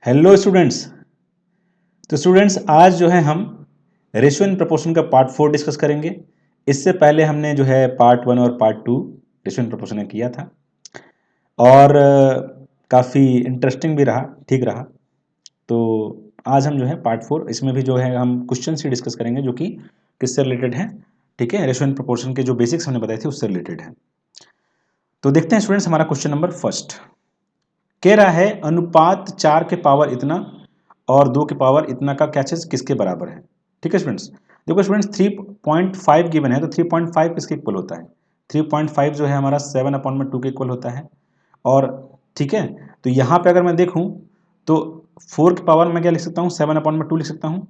Hello students. तो students आज जो है हम रेशियो एंड प्रोपोर्शन का पार्ट 4 डिस्कस करेंगे। इससे पहले हमने जो है पार्ट 1 और पार्ट 2 रेशियो एंड प्रोपोर्शन का किया था और काफ़ी इंटरेस्टिंग भी रहा, ठीक रहा। तो आज हम जो है पार्ट 4 इसमें भी जो है हम क्वेश्चन ही डिस्कस करेंगे जो कि किससे रिलेटेड है, ठीक है। रेशियो एंड प्रोपोर्शन के जो बेसिक्स हमने बताए थे उससे रिलेटेड है। तो देखते हैं स्टूडेंट्स, हमारा क्वेश्चन नंबर फर्स्ट कह रहा है अनुपात 4 के पावर इतना और 2 के पावर इतना का क्या चीज किसके बराबर है। ठीक है स्टूडेंट्स, देखो स्टूडेंट्स 3.5 गिवन है तो 3.5 किसके इक्वल होता है। 3.5 जो है हमारा 7/2 के इक्वल होता है। और ठीक है, तो यहाँ पे अगर मैं देखूँ तो 4 के पावर में क्या लिख सकता हूँ, 7/2 लिख सकता हूँ।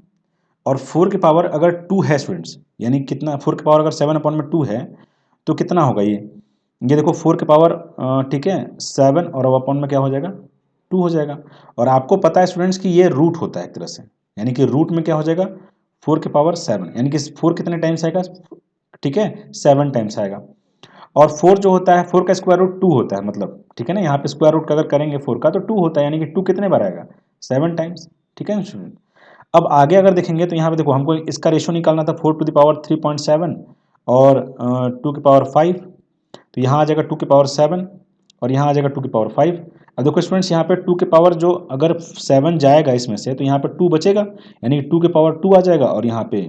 और 4 के पावर अगर 2 है स्टूडेंट्स, यानी कितना 4 के पावर अगर 7/2 है तो कितना होगा ये देखो 4 के पावर ठीक है 7 और अपॉन में क्या हो जाएगा 2 हो जाएगा। और आपको पता है स्टूडेंट्स कि ये रूट होता है एक तरह से, यानी कि रूट में क्या हो जाएगा 4 के पावर 7, यानी कि 4 कितने टाइम्स आएगा, ठीक है 7 टाइम्स आएगा। और 4 जो होता है 4 का स्क्वायर रूट 2 होता है, मतलब ठीक है ना, यहाँ पे स्क्वायर रूट का अगर करेंगे 4 का तो 2 होता है, यानी कि 2 कितने बार आएगा 7 टाइम्स। ठीक है ना स्टूडेंट। अब आगे अगर देखेंगे तो यहाँ पे देखो हमको इसका रेशियो निकालना था 4 टू द पावर 3.7 और 2 की पावर 5। तो यहाँ आ जाएगा 2 की पावर 7 और यहाँ आ जाएगा 2 की पावर 5। अब देखो स्टूडेंट्स यहाँ पे 2 के पावर जो अगर 7 जाएगा इसमें से तो यहाँ पे 2 बचेगा, यानी कि 2 के पावर 2 आ जाएगा और यहाँ पे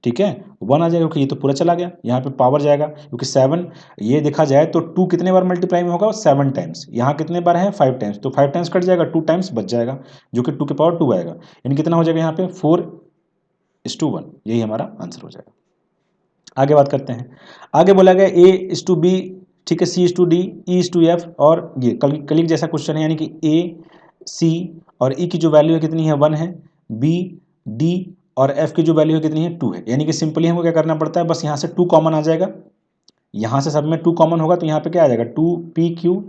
ठीक है 1 आ जाएगा, क्योंकि ये तो पूरा चला गया, यहाँ पे पावर जाएगा क्योंकि 7 ये देखा जाए तो 2 कितने बार मल्टीप्लाई में होगा 7 टाइम्स, यहाँ कितने बार है 5 टाइम्स, तो 5 टाइम्स कट जाएगा 2 टाइम्स बच जाएगा जो कि 2 के पावर 2 आएगा, यानी कितना हो जाएगा यहाँ पे 4:1, यही हमारा आंसर हो जाएगा। आगे बात करते हैं। आगे बोला गया A:B, ठीक है C:D, E:F और ये कलीग जैसा क्वेश्चन है, यानी कि A, C और E की जो वैल्यू है कितनी है 1 है, B, D और F की जो वैल्यू है कितनी है 2 है। यानी कि सिंपली हमको क्या करना पड़ता है, बस यहाँ से 2 कॉमन आ जाएगा, यहाँ से सब में 2 कॉमन होगा तो यहाँ पे क्या आ जाएगा 2PQ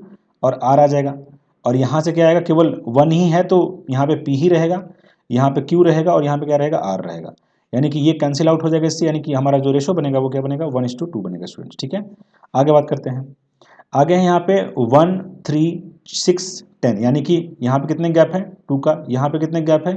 और R आ जाएगा। और यहाँ से क्या आएगा, केवल 1 ही है तो यहाँ पे P ही रहेगा, यहाँ पे Q रहेगा और यहाँ पे क्या रहेगा R रहेगा, यानी कि ये कैंसिल आउट हो जाएगा इससे, यानी कि हमारा जो रेशो बनेगा वो क्या बनेगा 1:2 बनेगा स्टूडेंट्स। ठीक है, आगे बात करते हैं। आगे है यहाँ पे 1, 3, 6, 10, यानी कि यहाँ पे कितने गैप है 2 का, यहाँ पे कितने गैप है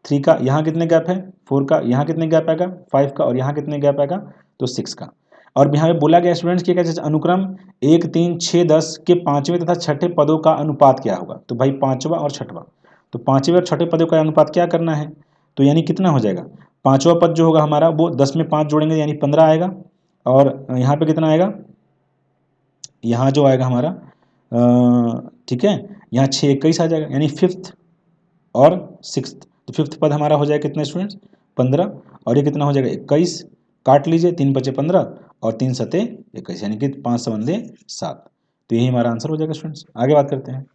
3 का, यहाँ कितने गैप है 4 का, यहाँ कितने गैप आएगा 5 का और यहाँ कितने गैप आएगा तो 6 का। और यहाँ पे बोला गया स्टूडेंट्स कि क्या अनुक्रम 1, 3, 6, 10 के पांचवें तथा छठे पदों का अनुपात क्या होगा। तो भाई पांचवा और छठवा, तो पांचवें और छठे पदों का अनुपात क्या करना है, तो यानी कितना हो जाएगा, पांचवा पद जो होगा हमारा वो 10 में 5 जोड़ेंगे यानी 15 आएगा। और यहाँ पे कितना आएगा, यहाँ जो आएगा हमारा ठीक है यहाँ 6 21 आ जाएगा, यानी फिफ्थ और सिक्स्थ। तो फिफ्थ पद हमारा हो जाएगा कितने स्टूडेंट्स 15 और ये कितना हो जाएगा 21, काट लीजिए 3 × 5 = 15 और 3 × 7 = 21, यानी कि 5 × 7। तो यही हमारा आंसर हो जाएगा स्टूडेंट्स। आगे बात करते हैं।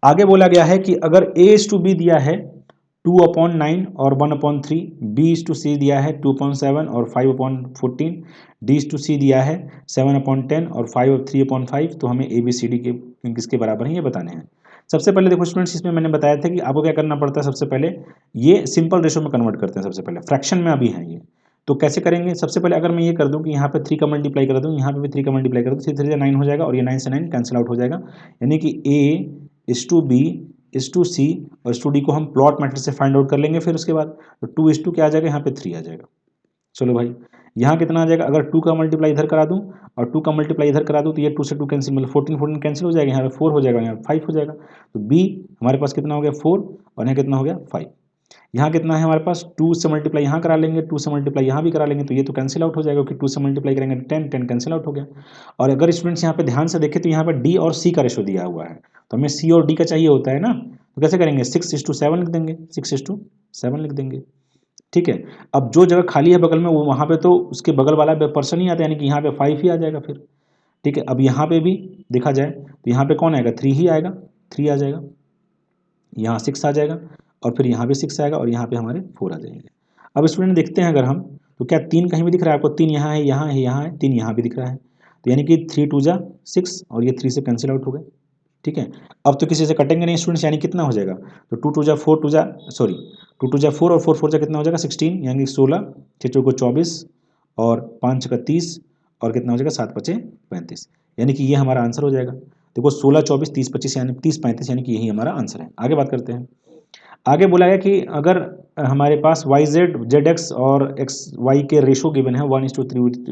आगे बोला गया है कि अगर A:B दिया है 2/9 और 1/3, B:C दिया है 2/7 और 5/14, D:C दिया है 7/10 और 3/5, तो हमें ABCD के किसके बराबर है ये बताने हैं। सबसे पहले देखो स्टूडेंट्स, इसमें मैंने बताया था कि आपको क्या करना पड़ता है, सबसे पहले ये सिंपल रेशो में कन्वर्ट करते हैं, सबसे पहले फ्रैक्शन में अभी है ये, तो कैसे करेंगे। सबसे पहले अगर मैं ये कर दूं कि यहाँ पे 3 का मल्टीप्लाई कर दूं, यहाँ पे भी 3 का मल्टीप्लाई कर दूं, 3 3 9 हो जाएगा और ये 9 से 9 कैंसिल आउट हो जाएगा, यानी कि A:B:C और D को हम प्लॉट मैट्रिक्स से फाइंड आउट कर लेंगे। फिर उसके बाद तो 2:2 क्या आ जाएगा, यहाँ पे 3 आ जाएगा। चलो भाई, यहाँ कितना आ जाएगा, अगर 2 का मल्टीप्लाई इधर करा दूं और 2 का मल्टीप्लाई इधर करा दूं तो ये 2 से 2 कैंसिल, मतलब 14 कैंसिल हो जाएगा, यहाँ पे 4 हो जाएगा, यहाँ पे 5 हो जाएगा। तो B हमारे पास कितना हो गया 4 और यहाँ कितना हो गया 5। यहाँ कितना है हमारे पास, 2 से मल्टीप्लाई यहाँ करा लेंगे, 2 से मल्टीप्लाई यहाँ भी करा लेंगे, तो ये तो कैंसिल आउट हो जाएगा क्योंकि 2 से मल्टीप्लाई करेंगे 10 10 कैंसिल आउट हो गया। और अगर स्टूडेंट्स यहाँ पे ध्यान से देखें तो यहाँ पे D और C का रेशो दिया हुआ है, तो हमें C और D का चाहिए होता है ना, तो कैसे करेंगे 6:7 लिख देंगे, 6:7 लिख देंगे। ठीक है, अब जो जगह खाली है बगल में वो वहाँ पे तो उसके बगल वाला पर्सन ही आता है, यानी कि यहाँ पे 5 ही आ जाएगा फिर। ठीक है, अब यहाँ पे भी देखा जाए तो यहाँ पे कौन आएगा 3 ही आएगा, 3 आ जाएगा, यहाँ 6 आ जाएगा और फिर यहाँ भी 6 आएगा और यहाँ पे हमारे 4 आ जाएंगे। अब स्टूडेंट देखते हैं अगर हम, तो क्या 3 कहीं भी दिख रहा है आपको, 3 यहाँ है, यहाँ है, यहाँ है, 3 यहाँ भी दिख रहा है, तो यानी कि 3 2 जा 6 और ये 3 से कैंसिल आउट हो गए। ठीक है, अब तो किसी से कटेंगे नहीं स्टूडेंट्स, यानी कितना हो जाएगा, तो 2 2 जा 4 2 जा सॉरी 2 2 जा 4 और 4 4 जा कितना हो जाएगा 16, यानी 16, 6 4 को 24 और 5 का 30 और कितना हो जाएगा 7 5 35, यानी कि ये हमारा आंसर हो जाएगा। देखो 16 24 30 25 यानी 30 35, यानी कि यही हमारा आंसर है। आगे बात करते हैं। आगे बोला गया कि अगर हमारे पास वाई जेड जेड एक्स और एक्स वाई के रेशो गिवन है 1:3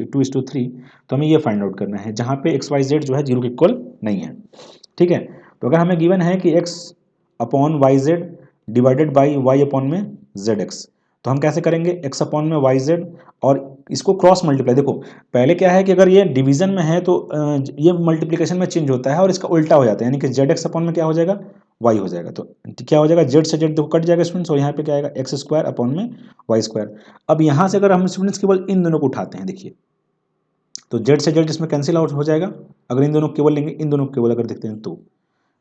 2:3, तो हमें ये फाइंड आउट करना है जहाँ पे एक्स वाई जेड जो है 0 के इक्वल नहीं है। ठीक है, तो अगर हमें गिवन है कि X upon Y Z divided by Y upon में जेड एक्स, तो हम कैसे करेंगे, एक्स अपॉन में वाई जेड और इसको क्रॉस मल्टीप्लाई। देखो पहले क्या है कि अगर ये डिवीजन में है तो ये मल्टीप्लिकेशन में चेंज होता है और इसका उल्टा हो जाता है, यानी कि जेड एक्स अपॉन में क्या हो जाएगा, वाई हो जाएगा। तो क्या हो जाएगा, जेड से जेड देखो कट जाएगा स्टूडेंट्स, और यहाँ पे क्या आएगा, एक्स स्क्वायर अपॉन में वाई स्क्वायर। अब यहाँ से अगर हम स्टूडेंट्स केवल इन दोनों को उठाते हैं, देखिए तो जेड से जेड इसमें कैंसिल आउट हो जाएगा, अगर इन दोनों को केवल लेंगे, इन दोनों को केवल अगर देखते हैं तो,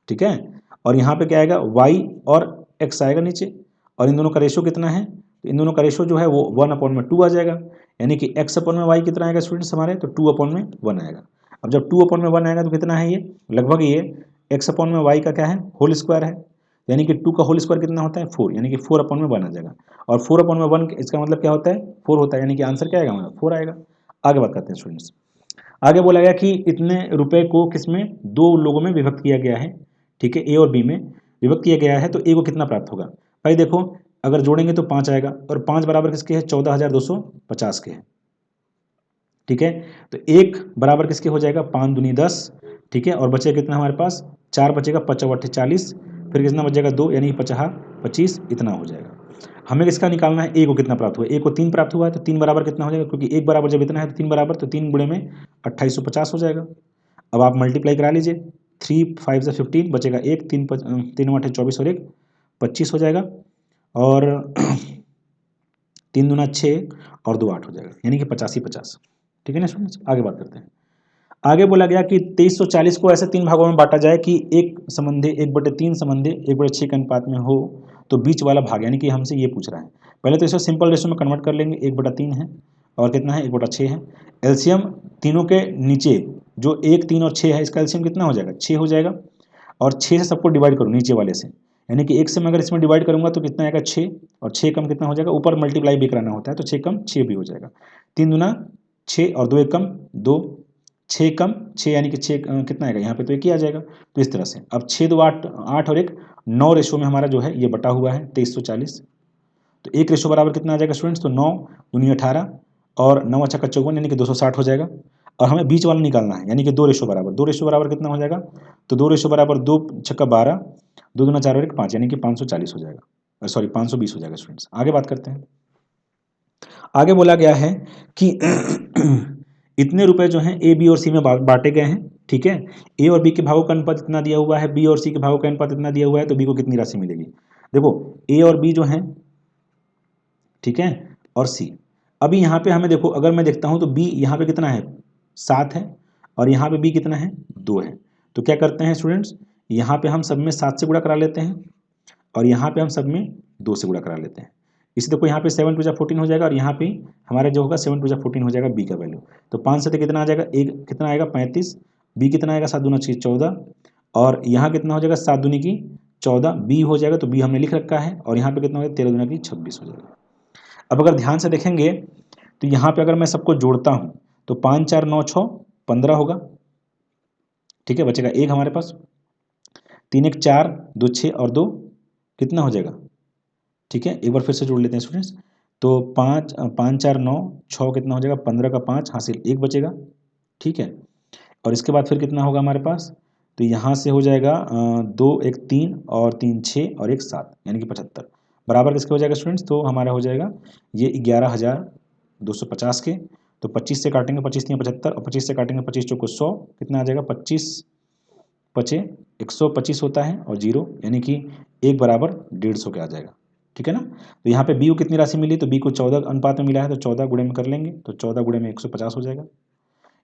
ठीक है। और यहाँ पे क्या आएगा, वाई और एक्स आएगा नीचे, और इन दोनों का रेशो कितना है, तो इन दोनों का रेशो जो है वो 1/2 आ जाएगा, यानी कि एक्स अपॉन में वाई कितना आएगा स्टूडेंट्स हमारे, तो 2/1 आएगा। अब जब 2/1 आएगा तो कितना है, ये लगभग ये एक्स अपॉन में वाई का क्या है, होल स्क्वायर है, यानी कि 2 का होल स्क्वायर कितना होता है, 4, यानी कि 4/1 आ जाएगा। और 4/1 इसका मतलब क्या होता है, 4 होता है, यानी कि आंसर क्या आएगा हमारा, 4 आएगा। आगे बात करते हैं स्टूडेंट्स। आगे बोला गया कि इतने रुपए को किसमें, दो लोगों में विभक्त किया गया है, ठीक है, ए और बी में विभक्त किया गया है, तो ए को कितना प्राप्त होगा। भाई देखो अगर जोड़ेंगे तो 5 आएगा, और 5 बराबर किसके है, 14,250 के है, ठीक है। तो एक बराबर किसके हो जाएगा, 5 दूनी 10, ठीक है, और बचेगा कितना हमारे पास, 4 बचेगा, 5 40, फिर कितना बचेगा 2, यानी 50 25 इतना हो जाएगा। हमें किसका निकालना है, ए को कितना प्राप्त हुआ, ए को 3 प्राप्त हुआ है, तो 3 बराबर कितना हो जाएगा, क्योंकि एक बराबर जब इतना है तो 3 बराबर, तो 3 गुणे में 2850 हो जाएगा। अब आप मल्टीप्लाई करा लीजिए, 3 5 से 15 बचेगा एक, 3 8 24 और एक 25 हो जाएगा, और 3 दूना 6 और 2 8 हो जाएगा, यानी कि 85 50। ठीक है ना स्टूडेंट्स, आगे बात करते हैं। आगे बोला गया कि 2340 को ऐसे 3 भागों में बांटा जाए कि 1/3 संबंधी 1/6 के अनुपात में हो, तो बीच वाला भाग, यानी कि हमसे ये पूछ रहा है। पहले तो इसे सिंपल रेशो में कन्वर्ट कर लेंगे, 1/3 है और कितना है, 1/6 है। एलसीएम तीनों के नीचे जो 1 3 और 6 है, इसका एलसीएम कितना हो जाएगा, 6 हो जाएगा, और 6 से सबको डिवाइड करूँ नीचे वाले से, यानी कि 1 से मैं अगर इसमें डिवाइड करूँगा तो कितना आएगा 6, और 6 कम कितना हो जाएगा, ऊपर मल्टीप्लाई भी कराना होता है, तो 6 कम 6 भी हो जाएगा, 3 दूना 6 और 2 1 कम 2, 6 कम 6, यानी कि 6 कितना आएगा, यहाँ पे तो 1 ही आ जाएगा। तो इस तरह से अब 6 2 8 8 और 1 9 रेशो में हमारा जो है ये बटा हुआ है 2340। तो एक रेशो बराबर कितना आ जाएगा स्टूडेंट्स, तो 9 दूनी 18 और 9 अच्छा का 54, यानी कि 260 हो जाएगा। और हमें बीच वाला निकालना है, यानी कि 2 रेशो बराबर, 2 रेशो बराबर कितना हो जाएगा, तो 2 रेशो बराबर 2 छक्का 12, 2 दूना 4 और 1 5, यानी कि 540 हो जाएगा, सॉरी 520 हो जाएगा स्टूडेंट्स। आगे बात करते हैं। आगे बोला गया है कि इतने रुपए जो हैं ए बी और सी में बांटे गए हैं, ठीक है। ए और बी के भागों का अनुपात इतना दिया हुआ है, बी और सी के भागों का अनुपात इतना दिया हुआ है, तो बी को कितनी राशि मिलेगी। देखो ए और बी जो हैं, ठीक है, और सी। अभी यहाँ पे हमें देखो, अगर मैं देखता हूँ तो बी यहाँ पे कितना है, 7 है, और यहाँ पे बी कितना है, 2 है। तो क्या करते हैं स्टूडेंट्स, यहाँ पे हम सब में 7 से गुणा करा लेते हैं, और यहाँ पे हम सब में 2 से गुणा करा लेते हैं। इसे देखो यहाँ पे 7 2 14 हो जाएगा, और यहाँ पे हमारा जो होगा 7 2 14 हो जाएगा बी का वैल्यू। तो 5 से कितना आ जाएगा, एक कितना आएगा 35, बी कितना आएगा 7 दूना 6 14, और यहाँ कितना हो जाएगा 7 दूनी की 14, बी हो जाएगा, तो बी हमने लिख रखा है, और यहाँ पे कितना हो जाएगा 13 दूना की 26 हो जाएगा। अब अगर ध्यान से देखेंगे तो यहाँ पे अगर मैं सबको जोड़ता हूँ तो 5 4 9 6 15 होगा, ठीक है, बचेगा एक हमारे पास, 3 1 4 2 6 और 2 कितना हो जाएगा, ठीक है। एक बार फिर से जोड़ लेते हैं स्टूडेंट्स, तो 5 5 4 9 6 कितना हो जाएगा, 15 का 5 हासिल एक बचेगा, ठीक है। और इसके बाद फिर कितना होगा हमारे पास, तो यहाँ से हो जाएगा 2 1 3 और 3 6 और 1 7, यानी कि 75 बराबर किसके हो जाएगा स्टूडेंट्स, तो हमारा हो जाएगा ये 11,250 के। तो 25 से काटेंगे, 25 3 75, और 25 से काटेंगे 25 चौको 100, कितना आ जाएगा 25 पचे 125 होता है, और 0 यानी कि 1 बराबर 150 के आ जाएगा, ठीक है ना। तो यहाँ पे बी को कितनी राशि मिली, तो बी को 14 अनुपात में मिला है, तो 14 गुणे में कर लेंगे, तो 14 गुणे में 150 हो जाएगा,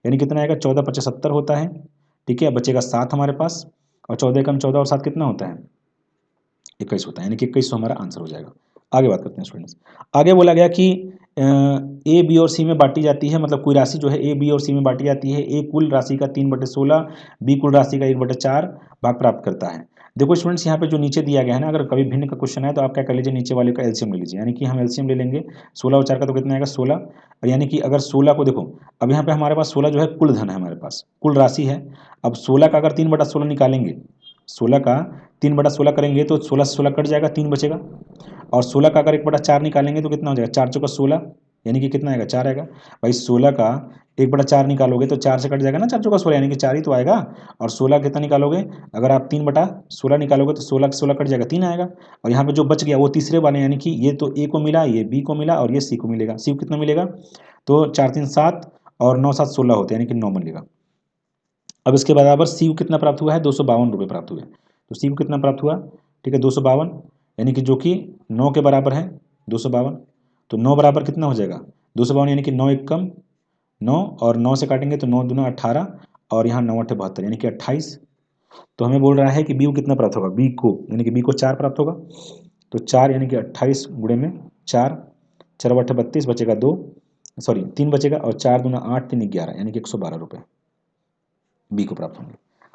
यानी कितना आएगा 14 5 70 होता है, ठीक है। बचेगा 7 हमारे पास, और 14 कम 14 और 7 कितना होता है, 21 होता है, यानी कि 21 हमारा आंसर हो जाएगा। आगे बात करते हैं स्टूडेंट्स। आगे बोला गया कि ए बी और सी में बांटी जाती है, मतलब कोई राशि जो है ए बी और सी में बांटी जाती है, ए कुल राशि का 3/16, बी कुल राशि का 1/4 भाग प्राप्त करता है। देखो स्टूडेंट्स यहाँ पे जो नीचे दिया गया है ना, अगर कभी भिन्न का क्वेश्चन है तो आप क्या कर लीजिए, नीचे वाले का एलसीएम ले लीजिए, यानी कि हम एलसीएम ले लेंगे 16 और 4 का, तो कितना आएगा 16, और यानी कि अगर 16 को देखो, अब यहाँ पे हमारे पास 16 जो है कुल धन है, हमारे पास कुल राशि है। अब 16 का अगर 3/16 निकालेंगे 16 का 3/16 करेंगे तो 16 से 16 कट जाएगा, 3 बचेगा। और 16 का अगर 1/4 निकालेंगे तो कितना हो जाएगा, 4 चौका 16, यानी कि कितना आएगा, 4 आएगा। भाई 16 का 1/4 निकालोगे तो 4 से कट जाएगा ना, 4 चौका 16, यानी कि 4 ही तो आएगा। और 16 कितना निकालोगे, अगर आप 3/16 निकालोगे तो 16 से 16 कट जाएगा, 3 आएगा। और यहाँ पे जो बच गया वो तीसरे वाले, यानी कि ये तो ए को मिला, ये बी को मिला और ये सी को मिलेगा। सी को कितना मिलेगा, तो 4 3 7 और 9 7 16 होते हैं, यानी कि 9 मिलेगा। अब इसके बराबर सी को कितना प्राप्त हुआ है, 252 रुपये प्राप्त हुए। तो सी को कितना प्राप्त हुआ, ठीक है 252, यानी कि जो कि 9 के बराबर है 252। तो 9 बराबर कितना हो जाएगा, 252, यानी कि 9 एक कम 9, और 9 से काटेंगे तो 9 दूना 18, और यहाँ 9 8 72, यानी कि 28। तो हमें बोल रहा है कि बी को कितना प्राप्त होगा, बी को यानी कि बी को 4 प्राप्त होगा। तो 4 यानी कि 28 गुणे में 4, 4 8 32, बचेगा 2, सॉरी 3 बचेगा, और 4 दूना 8 3 11, यानी कि 112 रुपये बी को प्राप्त होंगे।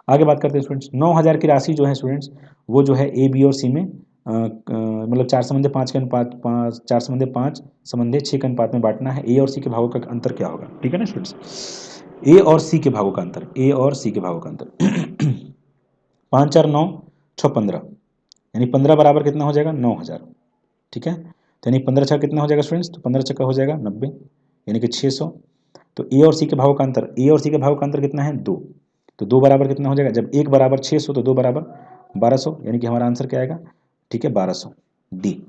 आगे बात करते हैं स्टूडेंट्स, 9000 की राशि जो है स्टूडेंट्स, वो जो है ए बी और सी में मतलब 4/5 के अनुपात 5, 4/5 संबंधे 6 के अनुपात में बांटना है। ए और सी के भागों का अंतर क्या होगा, ठीक है ना स्टूडेंट्स, ए और सी के भागों का अंतर, ए और सी के भागों का अंतर 5 4 9 6 15, यानी 15 बराबर कितना हो जाएगा, 9000, ठीक है। तो यानी 15 छः कितना हो जाएगा स्टूडेंट्स, तो 15 छक्का हो जाएगा 90, यानी कि 600। तो ए और सी के भागों का अंतर, ए और सी के भागों का अंतर कितना है, 2। तो 2 बराबर कितना हो जाएगा, जब 1 बराबर 600 तो 2 बराबर 1200, यानी कि हमारा आंसर क्या आएगा, ठीक है 1200 डी।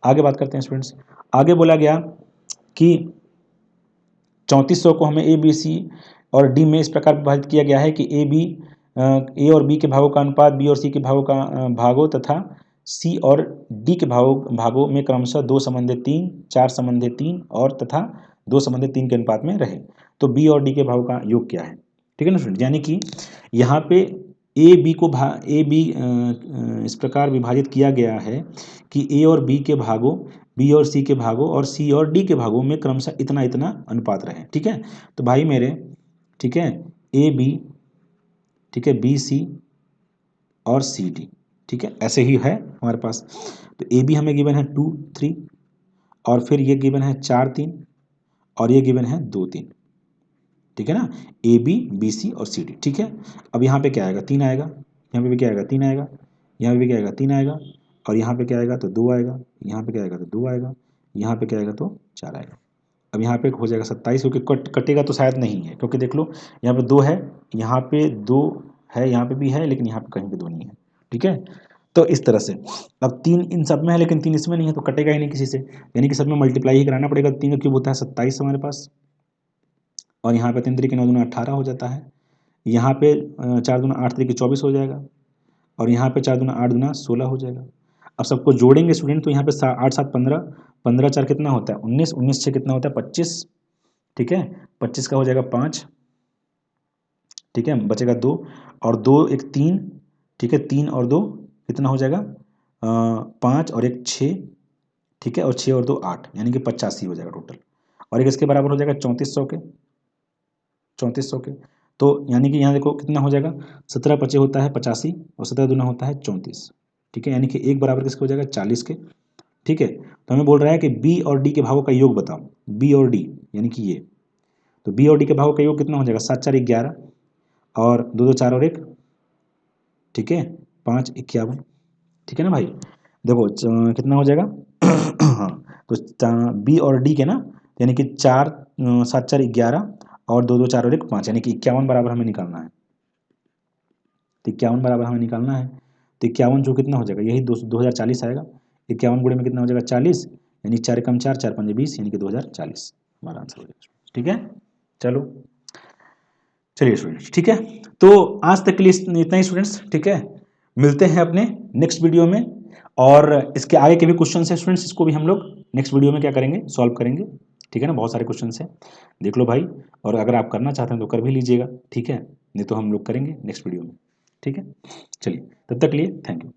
आगे बात करते हैं स्टूडेंट्स, आगे बोला गया कि 3400 को हमें ए बी सी और डी में इस प्रकार विभाजित किया गया है कि ए और बी के भागों का अनुपात बी और सी के भागों का भागों तथा सी और डी के भागों में क्रमशः 2/3, 4/3 और तथा 2/3 के अनुपात में रहे। तो बी और डी के भागों का योग क्या है, ठीक है ना स्टूडेंट। यानी कि यहाँ पे ए बी इस प्रकार विभाजित किया गया है कि ए और बी के भागों, बी और सी के भागों और सी और डी के भागों में क्रमशः इतना इतना अनुपात रहे, ठीक है। तो भाई मेरे, ठीक है, ए बी, ठीक है, बी सी और सी डी, ठीक है, ऐसे ही है हमारे पास। तो ए बी हमें गिवन है 2 3, और फिर ये गिवन है 4 3, और ये गिवन है 2 3, ठीक है ना, ए बी बी सी और सी डी, ठीक है। अब यहाँ पे क्या आएगा, 3 आएगा, यहाँ पे भी क्या आएगा, 3 आएगा, यहाँ पे भी क्या आएगा, 3 आएगा, और यहाँ पे क्या आएगा, तो 2 आएगा, यहाँ पे क्या आएगा, तो 2 आएगा, यहाँ पे क्या आएगा, तो 4 आएगा। अब यहाँ पे हो जाएगा 27, क्योंकि कटेगा तो शायद नहीं है, क्योंकि देख लो यहाँ पे 2 है, यहाँ पे 2 है, यहाँ पे भी है, लेकिन यहाँ पे कहीं पे 2 नहीं है, ठीक है। तो इस तरह से अब 3 इन सब में है लेकिन 3 इसमें नहीं है, तो कटेगा ही नहीं किसी से, यानी कि सब में मल्टीप्लाई ही कराना पड़ेगा। 3 का क्यूब होता है 27 हमारे पास, और यहाँ पे 3 3 के 9 दूना 18 हो जाता है, यहाँ पे 4 दूना 8 3 के 24 हो जाएगा, और यहाँ पे 4 दूना 8 दूना 16 हो जाएगा। अब सबको जोड़ेंगे स्टूडेंट, तो यहाँ पे 8 7 15, 15 4 कितना होता है 19, 19 6 कितना होता है 25, ठीक है। 25 का हो जाएगा 5, ठीक है, बचेगा 2, और 2 1 3, ठीक है, 3 और 2 कितना हो जाएगा 5, और 1 6, ठीक है, और 6 और 2 8, यानी कि 85 हो जाएगा टोटल। और एक इसके बराबर हो जाएगा 3400 के, 3400 के। तो यानी कि यहाँ देखो कितना हो जाएगा, 17 25 होता है 85, और 17 दूना होता है 34, ठीक है, यानी कि एक बराबर किसके हो जाएगा 40 के, ठीक है। तो हमें बोल रहा है कि बी और डी के भागों का योग बताओ, बी और डी यानी कि ये, तो बी और डी के भागों का योग कितना हो जाएगा, 7 4 11, और 2 2 4 और 1, ठीक है, 5 51, ठीक है ना भाई। देखो कितना हो जाएगा हाँ, तो बी और डी के ना, यानी कि 4 7 4 11, और 2 2 4 और 1 5, यानी कि 51 बराबर हमें निकालना है। तो 51 बराबर हमें निकालना है, तो 51 जो कितना हो जाएगा, यही 2040 आएगा। 51 गुणे में कितना हो जाएगा 40, यानी 4 कम 4 4 5 20, यानी कि 2040 हमारा आंसर हो जाएगा, ठीक है। चलो चलिए स्टूडेंट्स, ठीक है, तो आज तक के लिए इतना ही स्टूडेंट्स, ठीक है। मिलते हैं अपने नेक्स्ट वीडियो में, और इसके आगे के भी क्वेश्चन है स्टूडेंट्स, इसको भी हम लोग नेक्स्ट वीडियो में क्या करेंगे, सॉल्व करेंगे, ठीक है ना। बहुत सारे क्वेश्चन हैं, देख लो भाई, और अगर आप करना चाहते हैं तो कर भी लीजिएगा, ठीक है, नहीं तो हम लोग करेंगे नेक्स्ट वीडियो में, ठीक है। चलिए तब तक के लिए थैंक यू।